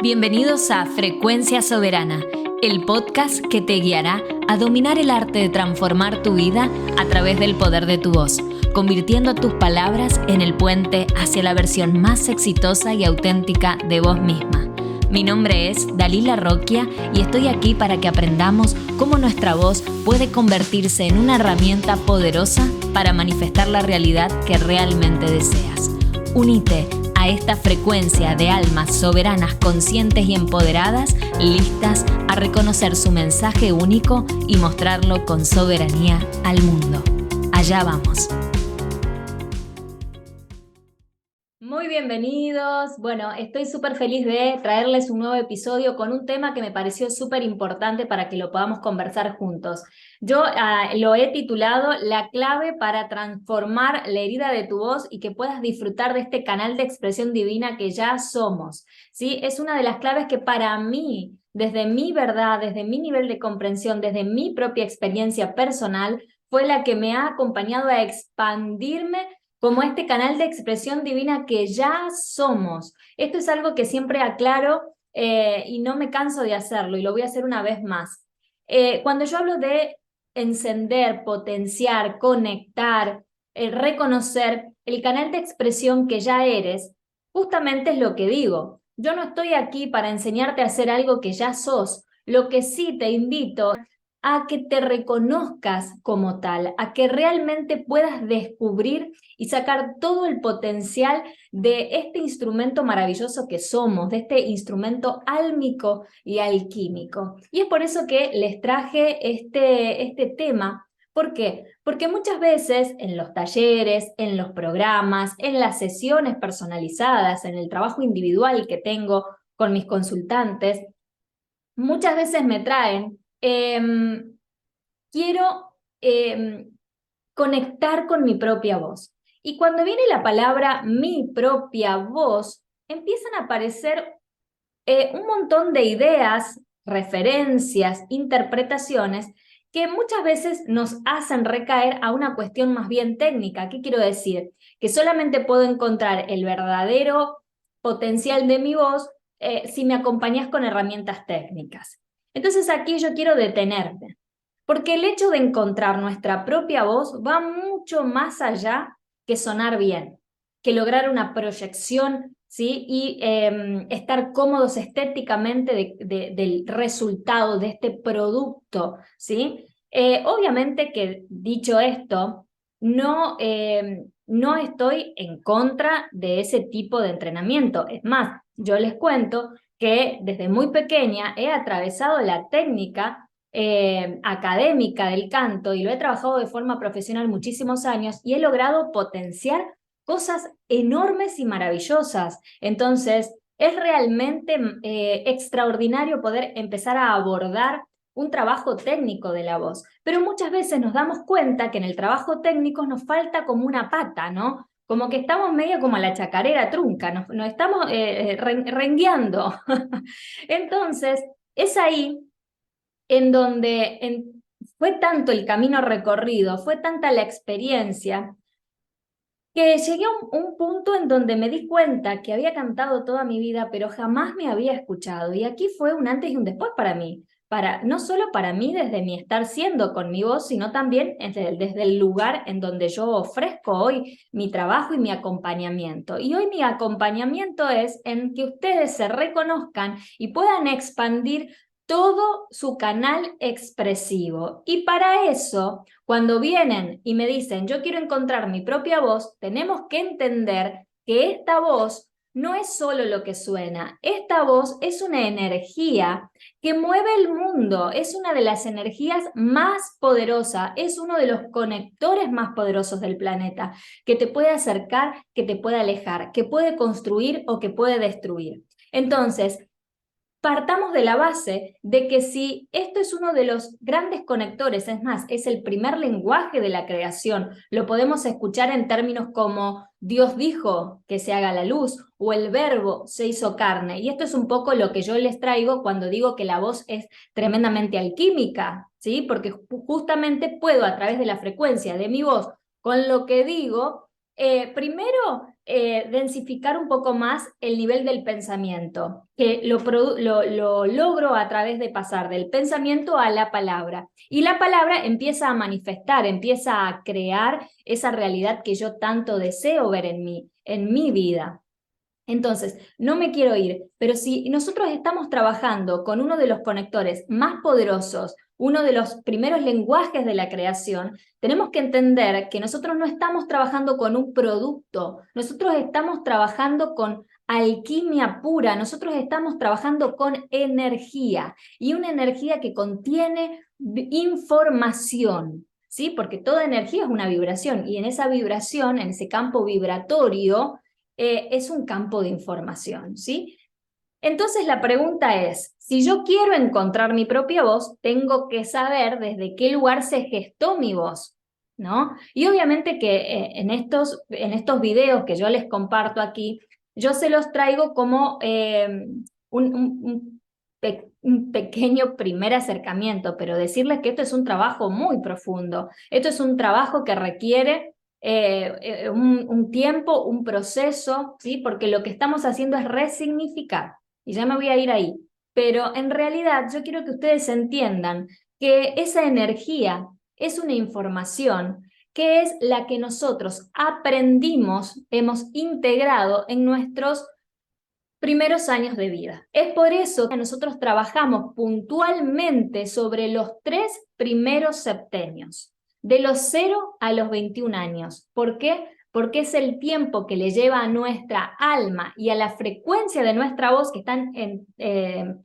Bienvenidos a Frecuencia Soberana, el podcast que te guiará a dominar el arte de transformar tu vida a través del poder de tu voz, convirtiendo tus palabras en el puente hacia la versión más exitosa y auténtica de vos misma. Mi nombre es Dalila Roquia y estoy aquí para que aprendamos cómo nuestra voz puede convertirse en una herramienta poderosa para manifestar la realidad que realmente deseas. Unite a esta frecuencia de almas soberanas, conscientes y empoderadas, listas a reconocer su mensaje único y mostrarlo con soberanía al mundo. Allá vamos. Muy bienvenidos. Bueno, estoy súper feliz de traerles un nuevo episodio con un tema que me pareció súper importante para que lo podamos conversar juntos. Yo lo he titulado La clave para transformar la herida de tu voz y que puedas disfrutar de este canal de expresión divina que ya somos, ¿sí? Es una de las claves que para mí, desde mi verdad, desde mi nivel de comprensión, desde mi propia experiencia personal, fue la que me ha acompañado a expandirme como este canal de expresión divina que ya somos. Esto es algo que siempre aclaro y no me canso de hacerlo y lo voy a hacer una vez más. Cuando yo hablo de encender, potenciar, conectar, reconocer el canal de expresión que ya eres, justamente es lo que digo. Yo no estoy aquí para enseñarte a hacer algo que ya sos. Lo que sí te invito a que te reconozcas como tal, a que realmente puedas descubrir y sacar todo el potencial de este instrumento maravilloso que somos, de este instrumento álmico y alquímico. Y es por eso que les traje este tema. ¿Por qué? Porque muchas veces en los talleres, en los programas, en las sesiones personalizadas, en el trabajo individual que tengo con mis consultantes, muchas veces me traen, quiero conectar con mi propia voz. Y cuando viene la palabra mi propia voz, empiezan a aparecer un montón de ideas, referencias, interpretaciones que muchas veces nos hacen recaer a una cuestión más bien técnica. ¿Qué quiero decir? Que solamente puedo encontrar el verdadero potencial de mi voz si me acompañas con herramientas técnicas. Entonces aquí yo quiero detenerme, porque el hecho de encontrar nuestra propia voz va mucho más allá que sonar bien, que lograr una proyección, ¿sí? Y estar cómodos estéticamente del resultado de este producto, ¿sí? Obviamente que dicho esto, no estoy en contra de ese tipo de entrenamiento. Es más, yo les cuento que desde muy pequeña he atravesado la técnica académica del canto y lo he trabajado de forma profesional muchísimos años y he logrado potenciar cosas enormes y maravillosas. Entonces, es realmente extraordinario poder empezar a abordar un trabajo técnico de la voz, pero muchas veces nos damos cuenta que en el trabajo técnico nos falta como una pata, ¿no? Como que estamos medio como la chacarera trunca, nos estamos rengueando. Entonces, es ahí en donde fue tanto el camino recorrido, fue tanta la experiencia, que llegué a un punto en donde me di cuenta que había cantado toda mi vida, pero jamás me había escuchado. Y aquí fue un antes y un después para mí. No solo para mí desde mi estar siendo con mi voz, sino también desde el lugar en donde yo ofrezco hoy mi trabajo y mi acompañamiento. Y hoy mi acompañamiento es en que ustedes se reconozcan y puedan expandir todo su canal expresivo. Y para eso, cuando vienen y me dicen, yo quiero encontrar mi propia voz, tenemos que entender que esta voz no es solo lo que suena. Esta voz es una energía que mueve el mundo, es una de las energías más poderosas, es uno de los conectores más poderosos del planeta, que te puede acercar, que te puede alejar, que puede construir o que puede destruir. Entonces, partamos de la base de que si esto es uno de los grandes conectores, es más, es el primer lenguaje de la creación, lo podemos escuchar en términos como Dios dijo que se haga la luz o el verbo se hizo carne. Y esto es un poco lo que yo les traigo cuando digo que la voz es tremendamente alquímica, ¿sí? Porque justamente puedo a través de la frecuencia de mi voz, con lo que digo, primero densificar un poco más el nivel del pensamiento, que lo logro a través de pasar del pensamiento a la palabra. Y la palabra empieza a manifestar, empieza a crear esa realidad que yo tanto deseo ver en mi vida. Entonces, no me quiero ir, pero si nosotros estamos trabajando con uno de los conectores más poderosos, uno de los primeros lenguajes de la creación, tenemos que entender que nosotros no estamos trabajando con un producto, nosotros estamos trabajando con alquimia pura, nosotros estamos trabajando con energía, y una energía que contiene información, ¿sí? Porque toda energía es una vibración, y en esa vibración, en ese campo vibratorio, es un campo de información, ¿sí? Entonces la pregunta es, si yo quiero encontrar mi propia voz, tengo que saber desde qué lugar se gestó mi voz, ¿no? Y obviamente que en estos videos que yo les comparto aquí, yo se los traigo como un pequeño primer acercamiento, pero decirles que esto es un trabajo muy profundo, esto es un trabajo que requiere un tiempo, un proceso, ¿sí? Porque lo que estamos haciendo es resignificar, y ya me voy a ir ahí, pero en realidad yo quiero que ustedes entiendan que esa energía es una información que es la que nosotros aprendimos, hemos integrado en nuestros primeros años de vida. Es por eso que nosotros trabajamos puntualmente sobre los 3 primeros septenios, de los 0 a los 21 años. ¿Por qué? Porque es el tiempo que le lleva a nuestra alma y a la frecuencia de nuestra voz, que están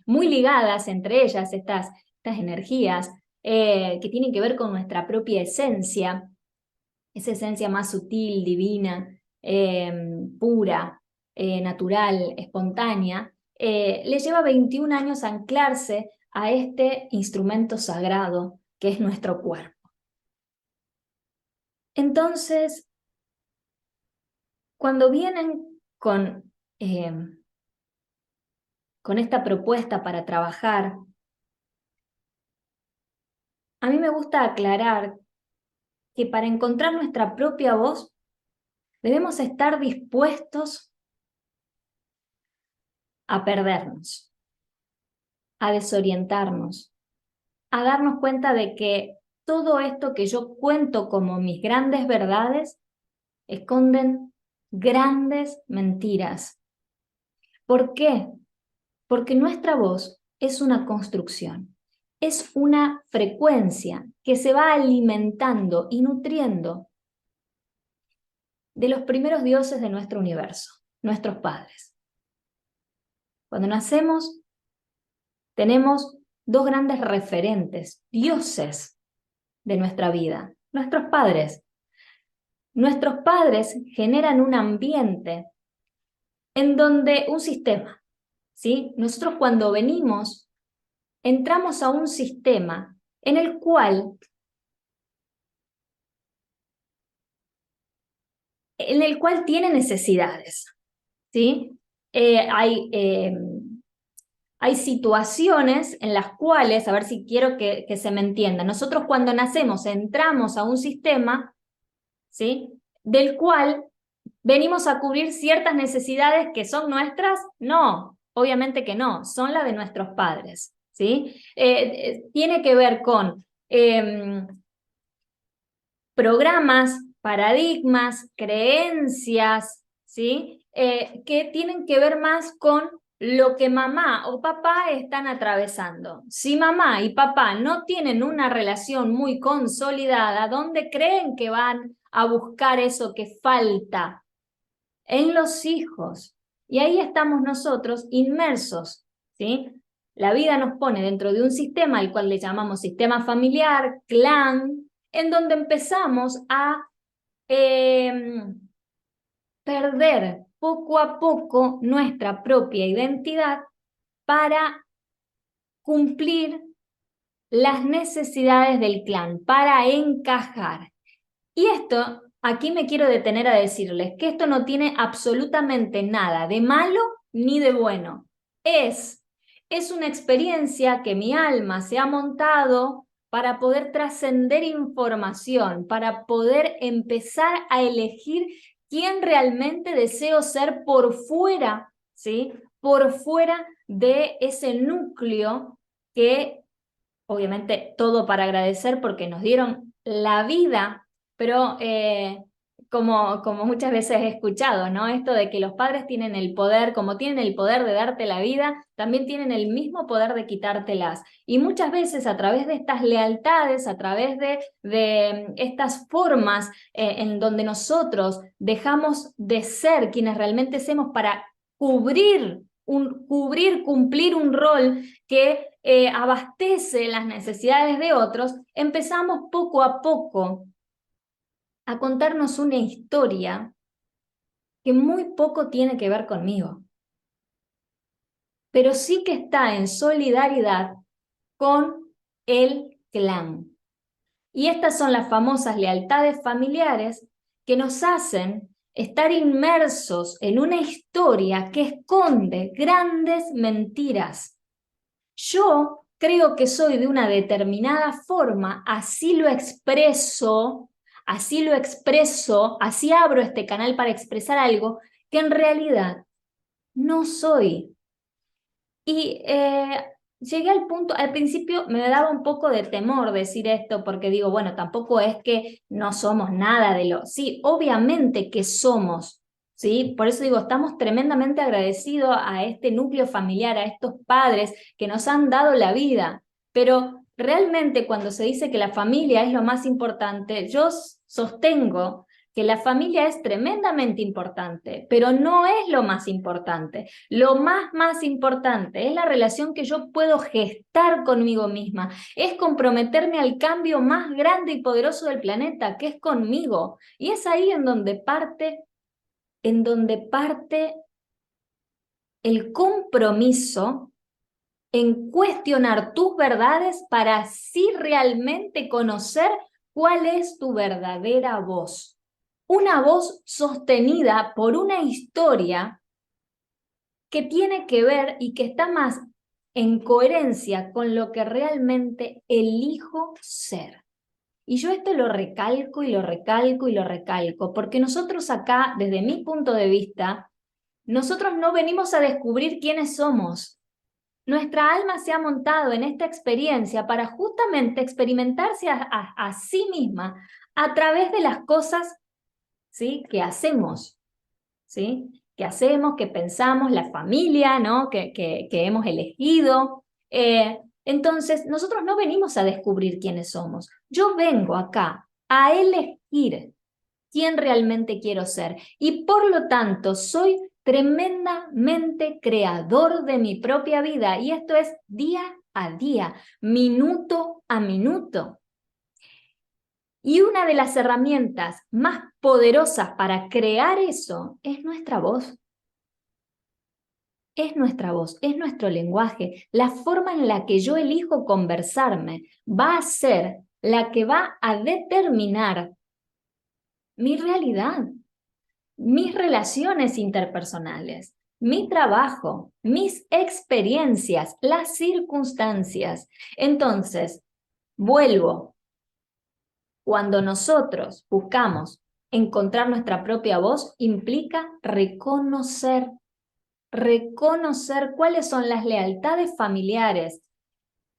muy ligadas entre ellas, estas energías, que tienen que ver con nuestra propia esencia, esa esencia más sutil, divina, pura, natural, espontánea, le lleva 21 años anclarse a este instrumento sagrado que es nuestro cuerpo. Entonces, cuando vienen con esta propuesta para trabajar, a mí me gusta aclarar que para encontrar nuestra propia voz debemos estar dispuestos a perdernos, a desorientarnos, a darnos cuenta de que todo esto que yo cuento como mis grandes verdades esconden grandes mentiras. ¿Por qué? Porque nuestra voz es una construcción, es una frecuencia que se va alimentando y nutriendo de los primeros dioses de nuestro universo, nuestros padres. Cuando nacemos, tenemos 2 grandes referentes, dioses de nuestra vida, nuestros padres. Nuestros padres generan un ambiente en donde un sistema, ¿sí? Nosotros cuando venimos, entramos a un sistema en el cual tiene necesidades, ¿sí? Hay situaciones en las cuales, a ver si quiero que se me entienda, nosotros cuando nacemos entramos a un sistema, ¿sí? Del cual venimos a cubrir ciertas necesidades que son nuestras. No, obviamente que no, son las de nuestros padres, ¿sí? Tiene que ver con programas, paradigmas, creencias, ¿sí? Que tienen que ver más con lo que mamá o papá están atravesando. Si mamá y papá no tienen una relación muy consolidada, ¿dónde creen que van a buscar eso que falta? En los hijos. Y ahí estamos nosotros inmersos, ¿sí? La vida nos pone dentro de un sistema al cual le llamamos sistema familiar, clan, en donde empezamos a perder poco a poco nuestra propia identidad para cumplir las necesidades del clan, para encajar. Y esto, aquí me quiero detener a decirles que esto no tiene absolutamente nada de malo ni de bueno. Es una experiencia que mi alma se ha montado para poder trascender información, para poder empezar a elegir quién realmente deseo ser por fuera, ¿sí? Por fuera de ese núcleo que, obviamente, todo para agradecer porque nos dieron la vida, pero como muchas veces he escuchado, ¿no? Esto de que los padres tienen el poder, como tienen el poder de darte la vida, también tienen el mismo poder de quitártelas. Y muchas veces a través de estas lealtades, a través de estas formas en donde nosotros dejamos de ser quienes realmente somos para cumplir un rol que abastece las necesidades de otros, empezamos poco a poco a contarnos una historia que muy poco tiene que ver conmigo, pero sí que está en solidaridad con el clan. Y estas son las famosas lealtades familiares que nos hacen estar inmersos en una historia que esconde grandes mentiras. Yo creo que soy de una determinada forma, así abro este canal para expresar algo que en realidad no soy. Y llegué al punto, al principio me daba un poco de temor decir esto porque digo, bueno, tampoco es que no somos nada de lo... Sí, obviamente que somos, ¿sí? Por eso digo, estamos tremendamente agradecidos a este núcleo familiar, a estos padres que nos han dado la vida, pero realmente cuando se dice que la familia es lo más importante, yo sostengo que la familia es tremendamente importante, pero no es lo más importante. Lo más importante es la relación que yo puedo gestar conmigo misma, es comprometerme al cambio más grande y poderoso del planeta, que es conmigo. Y es ahí en donde parte el compromiso en cuestionar tus verdades para así realmente conocer cuál es tu verdadera voz. Una voz sostenida por una historia que tiene que ver y que está más en coherencia con lo que realmente elijo ser. Y yo esto lo recalco y lo recalco y lo recalco, porque nosotros acá, desde mi punto de vista, nosotros no venimos a descubrir quiénes somos. Nuestra alma se ha montado en esta experiencia para justamente experimentarse a sí misma a través de las cosas, ¿sí?, que hacemos, ¿sí? Que hacemos, que pensamos, la familia, ¿no?, que hemos elegido. Entonces, nosotros no venimos a descubrir quiénes somos. Yo vengo acá a elegir quién realmente quiero ser y por lo tanto soy tremendamente creador de mi propia vida y esto es día a día, minuto a minuto. Y una de las herramientas más poderosas para crear eso es nuestra voz. Es nuestra voz, es nuestro lenguaje. La forma en la que yo elijo conversarme va a ser la que va a determinar mi realidad, mis relaciones interpersonales, mi trabajo, mis experiencias, las circunstancias. Entonces, vuelvo. Cuando nosotros buscamos encontrar nuestra propia voz, implica reconocer cuáles son las lealtades familiares,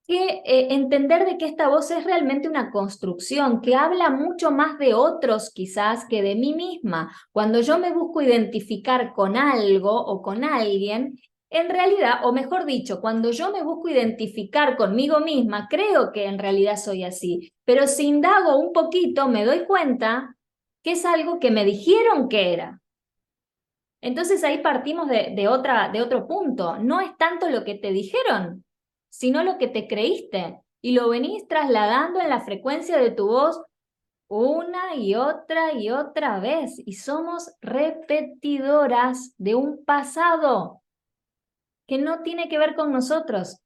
que entender de que esta voz es realmente una construcción, que habla mucho más de otros quizás que de mí misma. Cuando yo me busco identificar con algo o con alguien, en realidad, o mejor dicho, cuando yo me busco identificar conmigo misma, creo que en realidad soy así, pero si indago un poquito me doy cuenta que es algo que me dijeron que era. Entonces ahí partimos de otro punto. No es tanto lo que te dijeron, sino lo que te creíste. Y lo venís trasladando en la frecuencia de tu voz una y otra vez. Y somos repetidoras de un pasado que no tiene que ver con nosotros.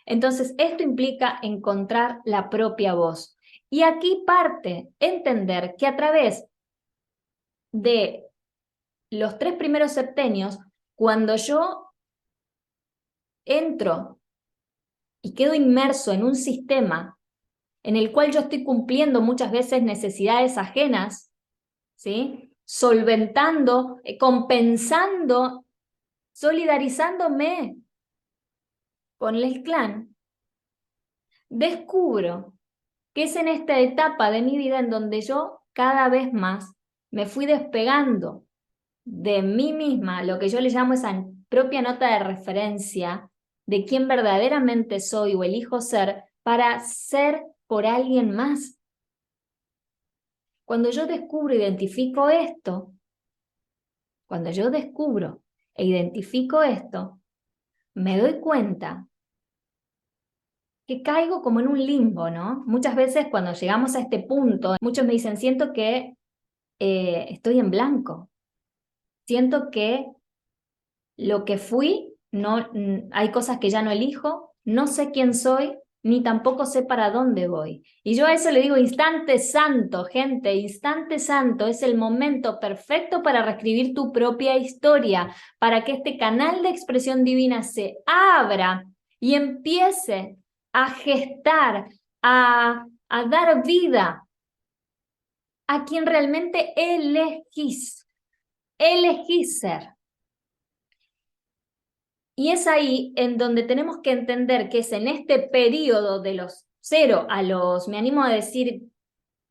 Entonces esto implica encontrar la propia voz. Y aquí parte entender que a través de los 3 primeros septenios, cuando yo entro y quedo inmerso en un sistema en el cual yo estoy cumpliendo muchas veces necesidades ajenas, ¿sí?, solventando, compensando, solidarizándome con el clan, descubro que es en esta etapa de mi vida en donde yo cada vez más me fui despegando de mí misma, lo que yo le llamo esa propia nota de referencia de quién verdaderamente soy o elijo ser para ser por alguien más. Cuando yo descubro, identifico esto, cuando yo descubro e identifico esto, me doy cuenta que caigo como en un limbo, ¿no? Muchas veces cuando llegamos a este punto, muchos me dicen, siento que estoy en blanco, siento que lo que fui, no, hay cosas que ya no elijo, no sé quién soy, ni tampoco sé para dónde voy. Y yo a eso le digo instante santo, gente, instante santo es el momento perfecto para reescribir tu propia historia, para que este canal de expresión divina se abra y empiece a gestar, a dar vida a quien realmente elegís ser. Y es ahí en donde tenemos que entender que es en este periodo de los 0 a los, me animo a decir,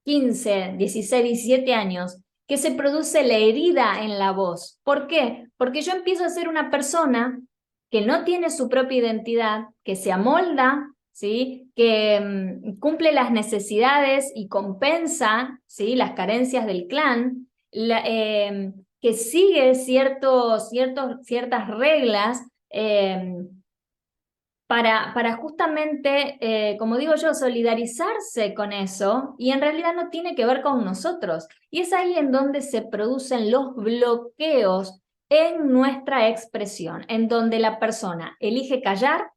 15, 16, 17 años, que se produce la herida en la voz. ¿Por qué? Porque yo empiezo a ser una persona que no tiene su propia identidad, que se amolda, ¿sí? Que cumple las necesidades y compensa, ¿sí? Las carencias del clan, que sigue ciertas reglas para justamente, como digo yo, solidarizarse con eso y en realidad no tiene que ver con nosotros. Y es ahí en donde se producen los bloqueos en nuestra expresión, en donde la persona elige callar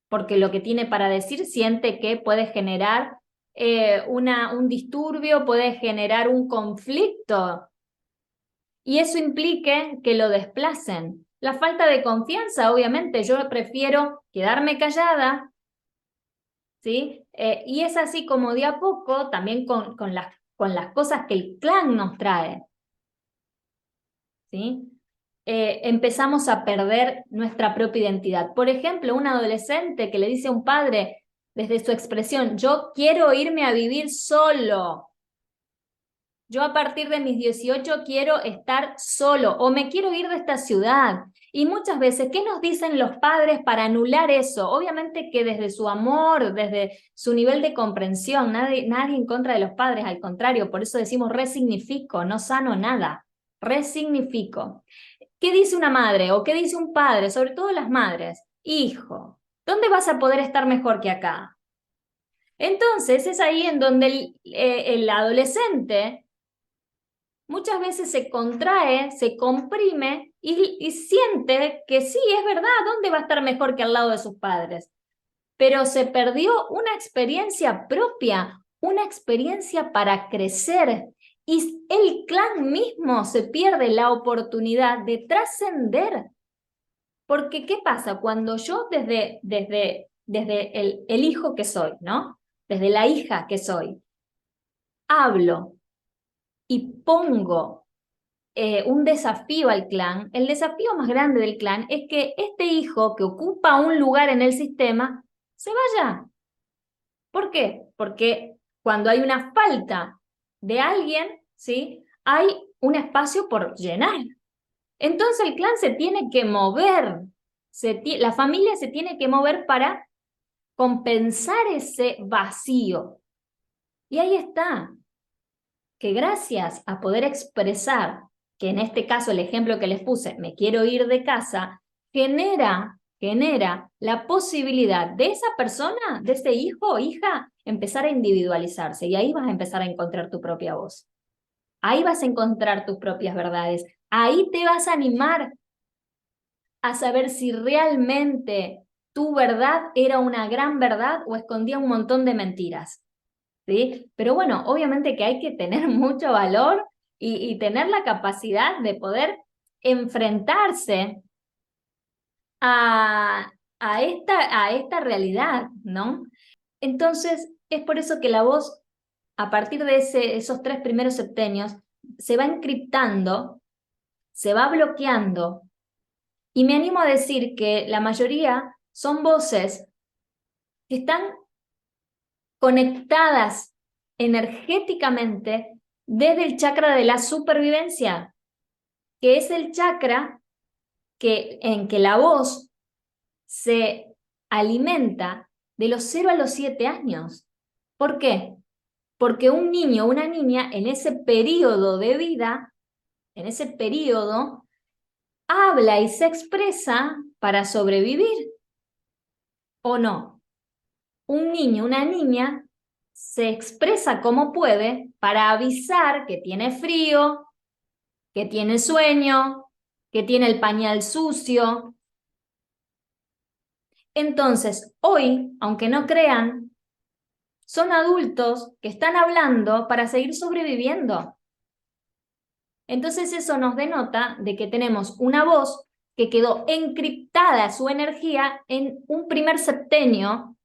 porque lo que tiene para decir siente que puede generar un disturbio, puede generar un conflicto y eso implique que lo desplacen. La falta de confianza, obviamente, yo prefiero quedarme callada, ¿sí? Y es así como de a poco, también con las cosas que el clan nos trae, ¿sí? Empezamos a perder nuestra propia identidad. Por ejemplo, un adolescente que le dice a un padre desde su expresión, yo quiero irme a vivir solo. Yo a partir de mis 18 quiero estar solo o me quiero ir de esta ciudad. Y muchas veces, ¿qué nos dicen los padres para anular eso? Obviamente que desde su amor, desde su nivel de comprensión, nadie en contra de los padres, al contrario, por eso decimos resignifico, no sano nada, resignifico. ¿Qué dice una madre o qué dice un padre? Sobre todo las madres. Hijo, ¿dónde vas a poder estar mejor que acá? Entonces es ahí en donde el adolescente muchas veces se contrae, se comprime y siente que sí, es verdad, ¿dónde va a estar mejor que al lado de sus padres? Pero se perdió una experiencia propia, una experiencia para crecer. Y el clan mismo se pierde la oportunidad de trascender. Porque, ¿qué pasa? Cuando yo desde el hijo que soy, ¿no? Desde la hija que soy, hablo y pongo un desafío al clan, el desafío más grande del clan es que este hijo que ocupa un lugar en el sistema se vaya. ¿Por qué? Porque cuando hay una falta de alguien, ¿sí? Hay un espacio por llenar. Entonces el clan se tiene que mover, la familia se tiene que mover para compensar ese vacío. Y ahí está, que gracias a poder expresar, que en este caso el ejemplo que les puse, me quiero ir de casa, genera la posibilidad de esa persona, de ese hijo o hija, empezar a individualizarse y ahí vas a empezar a encontrar tu propia voz. Ahí vas a encontrar tus propias verdades. Ahí te vas a animar a saber si realmente tu verdad era una gran verdad o escondía un montón de mentiras. ¿Sí? Pero bueno, obviamente que hay que tener mucho valor y tener la capacidad de poder enfrentarse a, a esta realidad, ¿no? Entonces, es por eso que la voz, a partir de esos 3 primeros septenios, se va encriptando, se va bloqueando, y me animo a decir que la mayoría son voces que están conectadas energéticamente desde el chakra de la supervivencia, que es el chakra en que la voz se alimenta de los 0 a los 7 años. ¿Por qué? Porque un niño o una niña en ese periodo de vida, en ese periodo, habla y se expresa para sobrevivir, ¿o no? Un niño, una niña, se expresa como puede para avisar que tiene frío, que tiene sueño, que tiene el pañal sucio. Entonces, hoy, aunque no crean, son adultos que están hablando para seguir sobreviviendo. Entonces eso nos denota de que tenemos una voz que quedó encriptada su energía en un primer septenio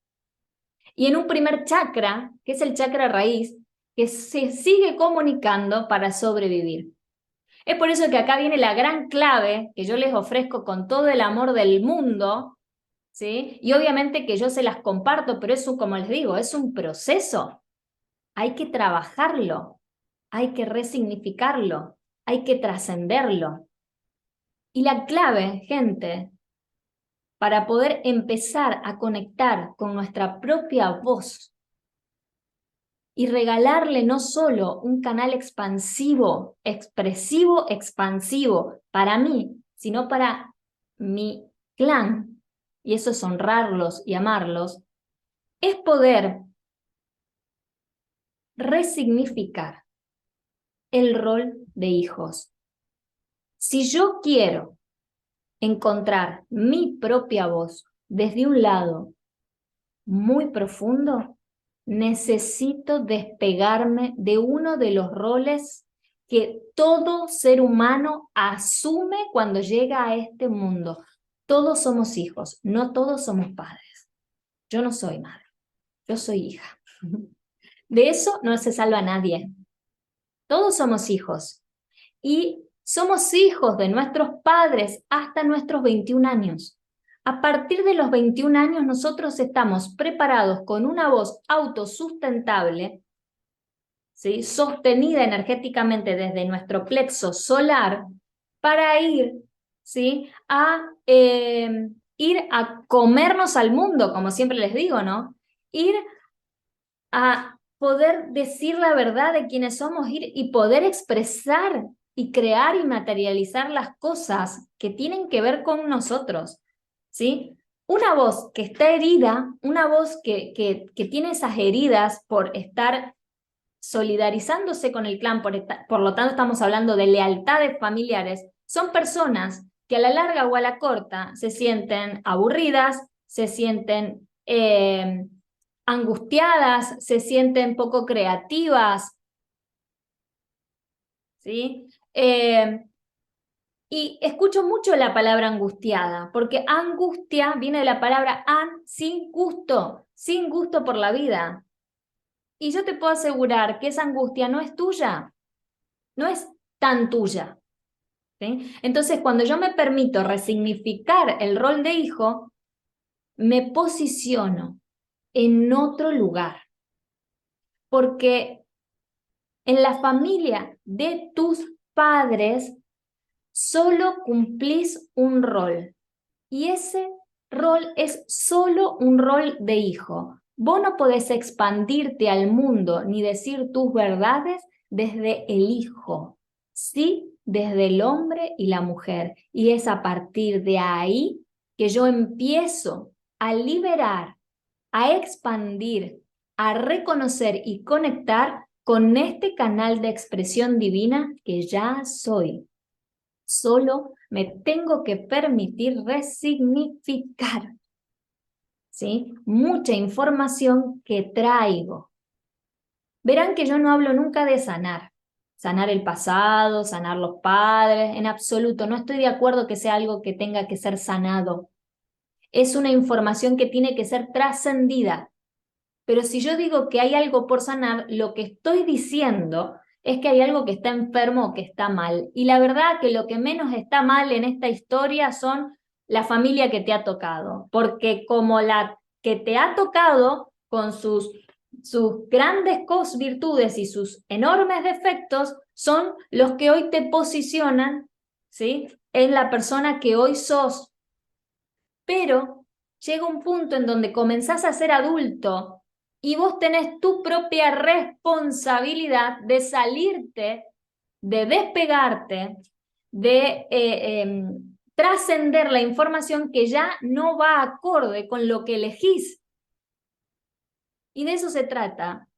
y en un primer chakra, que es el chakra raíz, que se sigue comunicando para sobrevivir. Es por eso que acá viene la gran clave que yo les ofrezco con todo el amor del mundo, ¿sí? Y obviamente que yo se las comparto, pero eso, como les digo, es un proceso. Hay que trabajarlo, hay que resignificarlo, hay que trascenderlo. Y la clave, gente, para poder empezar a conectar con nuestra propia voz y regalarle no solo un canal expansivo, expresivo, expansivo para mí, sino para mi clan, y eso es honrarlos y amarlos, es poder resignificar el rol de hijos. Si yo quiero encontrar mi propia voz desde un lado muy profundo, necesito despegarme de uno de los roles que todo ser humano asume cuando llega a este mundo. Todos somos hijos, no todos somos padres. Yo no soy madre, yo soy hija. De eso no se salva nadie. Todos somos hijos. Y somos hijos de nuestros padres hasta nuestros 21 años. A partir de los 21 años nosotros estamos preparados con una voz autosustentable, ¿sí? Sostenida energéticamente desde nuestro plexo solar para ir, ¿sí? Ir a comernos al mundo, como siempre les digo, ¿no? Ir a poder decir la verdad de quiénes somos y poder expresar y crear y materializar las cosas que tienen que ver con nosotros, ¿sí? Una voz que está herida, una voz que tiene esas heridas por estar solidarizándose con el clan, por lo tanto estamos hablando de lealtades familiares, son personas que a la larga o a la corta se sienten aburridas, se sienten angustiadas, se sienten poco creativas, ¿sí? Y escucho mucho la palabra angustiada, porque angustia viene de la palabra sin gusto por la vida. Y yo te puedo asegurar que esa angustia no es tuya, no es tan tuya, ¿sí? Entonces, cuando yo me permito resignificar el rol de hijo, me posiciono en otro lugar, porque en la familia de tus padres solo cumplís un rol, y ese rol es solo un rol de hijo. Vos no podés expandirte al mundo ni decir tus verdades desde el hijo, sí desde el hombre y la mujer. Y es a partir de ahí que yo empiezo a liberar, a expandir, a reconocer y conectar con este canal de expresión divina que ya soy. Solo me tengo que permitir resignificar, ¿sí? Mucha información que traigo. Verán que yo no hablo nunca de sanar el pasado, sanar los padres, en absoluto. No estoy de acuerdo que sea algo que tenga que ser sanado. Es una información que tiene que ser trascendida. Pero si yo digo que hay algo por sanar, lo que estoy diciendo es que hay algo que está enfermo o que está mal. Y la verdad que lo que menos está mal en esta historia son la familia que te ha tocado, porque como la que te ha tocado con sus grandes virtudes y sus enormes defectos son los que hoy te posicionan, ¿sí?, en la persona que hoy sos. Pero llega un punto en donde comenzás a ser adulto y vos tenés tu propia responsabilidad de salirte, de despegarte, de trascender la información que ya no va acorde con lo que elegís. Y de eso se trata,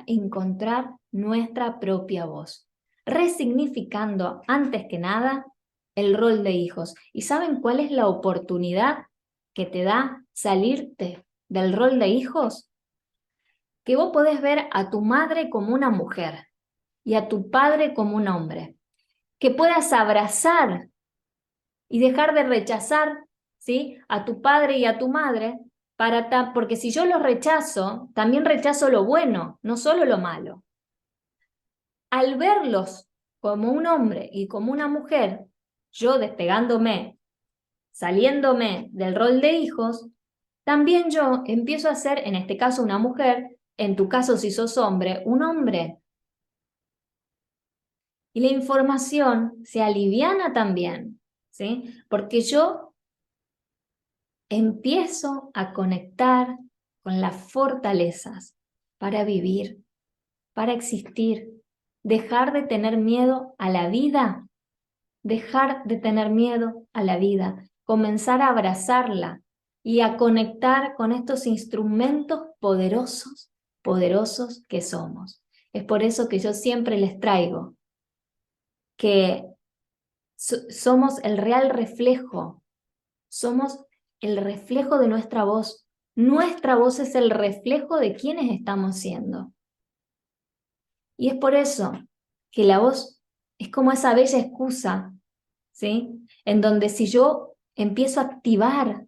encontrar nuestra propia voz, resignificando antes que nada el rol de hijos. ¿Y saben cuál es la oportunidad que te da salirte del rol de hijos? Que vos podés ver a tu madre como una mujer y a tu padre como un hombre. Que puedas abrazar y dejar de rechazar, ¿sí?, a tu padre y a tu madre, porque si yo los rechazo, también rechazo lo bueno, no solo lo malo. Al verlos como un hombre y como una mujer, yo despegándome, saliéndome del rol de hijos, también yo empiezo a ser, en este caso una mujer, en tu caso si sos hombre, un hombre. Y la información se aliviana también, ¿sí? Porque yo empiezo a conectar con las fortalezas para vivir, para existir, dejar de tener miedo a la vida, dejar de tener miedo a la vida, comenzar a abrazarla y a conectar con estos instrumentos poderosos, poderosos que somos. Es por eso que yo siempre les traigo que somos el real reflejo, somos el reflejo de nuestra voz. Nuestra voz es el reflejo de quienes estamos siendo. Y es por eso que la voz es como esa bella excusa, ¿sí?, en donde si yo empiezo a activar,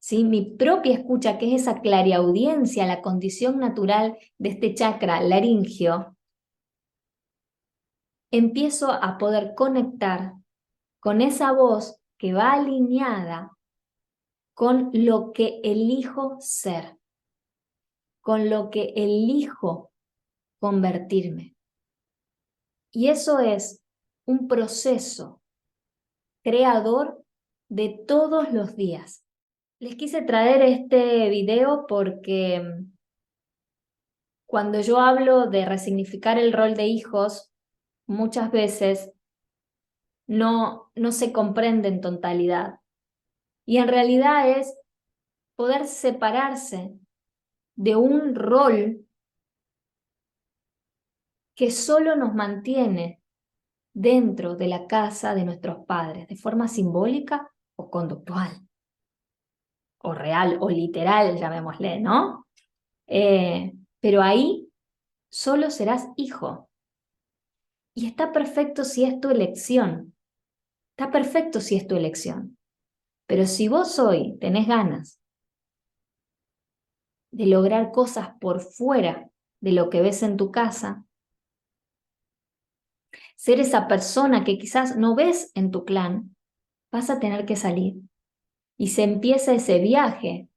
¿sí?, mi propia escucha, que es esa clariaudiencia, la condición natural de este chakra laringio, empiezo a poder conectar con esa voz que va alineada con lo que elijo ser, con lo que elijo convertirme. Y eso es un proceso creador de todos los días. Les quise traer este video porque cuando yo hablo de resignificar el rol de hijos, muchas veces no se comprende en totalidad. Y en realidad es poder separarse de un rol que solo nos mantiene dentro de la casa de nuestros padres, de forma simbólica o conductual, o real o literal, llamémosle, ¿no? Pero ahí solo serás hijo. Y está perfecto si es tu elección. Está perfecto si es tu elección. Pero si vos hoy tenés ganas de lograr cosas por fuera de lo que ves en tu casa, ser esa persona que quizás no ves en tu clan, vas a tener que salir. Y se empieza ese viaje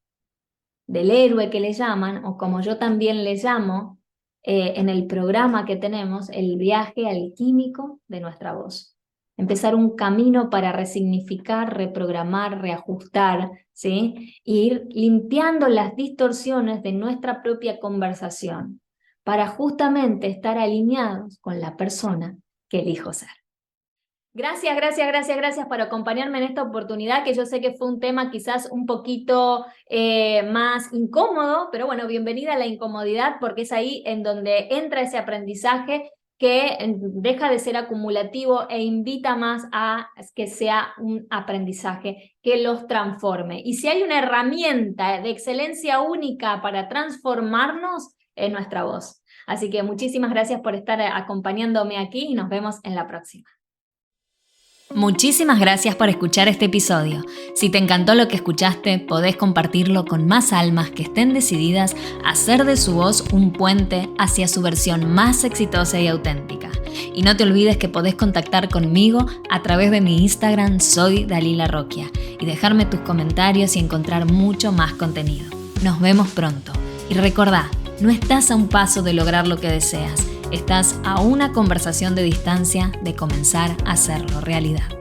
del héroe que le llaman, o como yo también le llamo, en el programa que tenemos, el viaje alquímico de nuestra voz. Empezar un camino para resignificar, reprogramar, reajustar, ¿sí? E ir limpiando las distorsiones de nuestra propia conversación para justamente estar alineados con la persona que elijo ser. Gracias, gracias, gracias, gracias por acompañarme en esta oportunidad, que yo sé que fue un tema quizás un poquito más incómodo, pero bueno, bienvenida a la incomodidad, porque es ahí en donde entra ese aprendizaje que deja de ser acumulativo e invita más a que sea un aprendizaje que los transforme. Y si hay una herramienta de excelencia única para transformarnos, es nuestra voz. Así que muchísimas gracias por estar acompañándome aquí y nos vemos en la próxima. Muchísimas gracias por escuchar este episodio. Si te encantó lo que escuchaste, podés compartirlo con más almas que estén decididas a hacer de su voz un puente hacia su versión más exitosa y auténtica. Y no te olvides que podés contactar conmigo a través de mi Instagram, soy Dalila Roquia, y dejarme tus comentarios y encontrar mucho más contenido. Nos vemos pronto. Y recordá, no estás a un paso de lograr lo que deseas. Estás a una conversación de distancia de comenzar a hacerlo realidad.